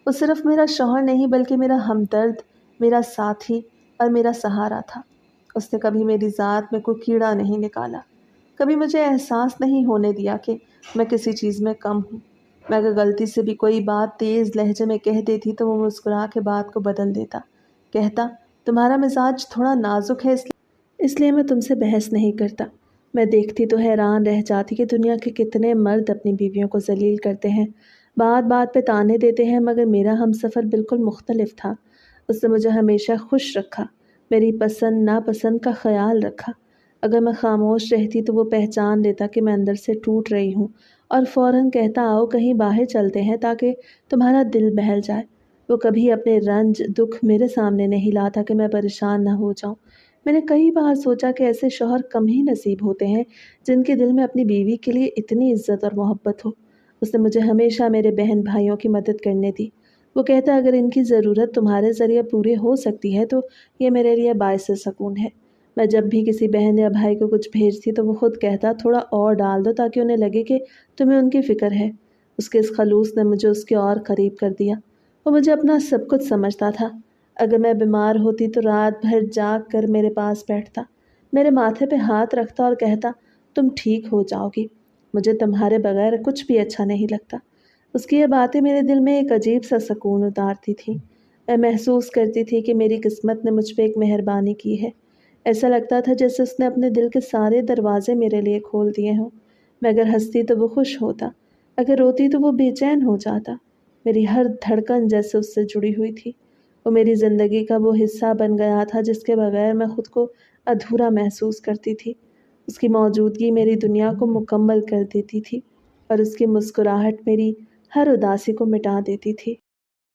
وہ صرف میرا شوہر نہیں بلکہ میرا ہمدرد، میرا ساتھی اور میرا سہارا تھا۔ اس نے کبھی میری ذات میں کوئی کیڑا نہیں نکالا، کبھی مجھے احساس نہیں ہونے دیا کہ میں کسی چیز میں کم ہوں۔ میں اگر غلطی سے بھی کوئی بات تیز لہجے میں کہہ دیتی تو وہ مسکرا کے بات کو بدل دیتا، کہتا تمہارا مزاج تھوڑا نازک ہے اس لیے میں تم سے بحث نہیں کرتا۔ میں دیکھتی تو حیران رہ جاتی کہ دنیا کے کتنے مرد اپنی بیویوں کو ذلیل کرتے ہیں، بات بات پہ طعنے دیتے ہیں، مگر میرا ہمسفر بالکل مختلف تھا۔ اس نے مجھے ہمیشہ خوش رکھا، میری پسند ناپسند کا خیال رکھا۔ اگر میں خاموش رہتی تو وہ پہچان لیتا کہ میں اندر سے ٹوٹ رہی ہوں اور فوراً کہتا آؤ کہیں باہر چلتے ہیں تاکہ تمہارا دل بہل جائے۔ وہ کبھی اپنے رنج دکھ میرے سامنے نہیں لاتا کہ میں پریشان نہ ہو جاؤں۔ میں نے کئی بار سوچا کہ ایسے شوہر کم ہی نصیب ہوتے ہیں جن کے دل میں اپنی بیوی کے لیے اتنی عزت اور محبت ہو۔ اس نے مجھے ہمیشہ میرے بہن بھائیوں کی مدد کرنے دی۔ وہ کہتا اگر ان کی ضرورت تمہارے ذریعے پوری ہو سکتی ہے تو یہ میرے لیے باعث سکون ہے۔ میں جب بھی کسی بہن یا بھائی کو کچھ بھیجتی تو وہ خود کہتا تھوڑا اور ڈال دو تاکہ انہیں لگے کہ تمہیں ان کی فکر ہے۔ اس کے اس خلوص نے مجھے اس کے اور قریب کر دیا۔ وہ مجھے اپنا سب کچھ سمجھتا تھا۔ اگر میں بیمار ہوتی تو رات بھر جاگ کر میرے پاس بیٹھتا، میرے ماتھے پہ ہاتھ رکھتا اور کہتا تم ٹھیک ہو جاؤ گی، مجھے تمہارے بغیر کچھ بھی اچھا نہیں لگتا۔ اس کی یہ باتیں میرے دل میں ایک عجیب سا سکون اتارتی تھی۔ میں محسوس کرتی تھی کہ میری قسمت نے مجھ پہ ایک مہربانی کی ہے۔ ایسا لگتا تھا جیسے اس نے اپنے دل کے سارے دروازے میرے لیے کھول دیے ہوں۔ میں اگر ہنستی تو وہ خوش ہوتا، اگر روتی تو وہ بے چین ہو جاتا۔ میری ہر دھڑکن جیسے اس سے جڑی ہوئی تھی۔ وہ میری زندگی کا وہ حصہ بن گیا تھا جس کے بغیر میں خود کو ادھورا محسوس کرتی تھی۔ اس کی موجودگی میری دنیا کو مکمل کر دیتی تھی اور اس کی مسکراہٹ میری ہر اداسی کو مٹا دیتی تھی۔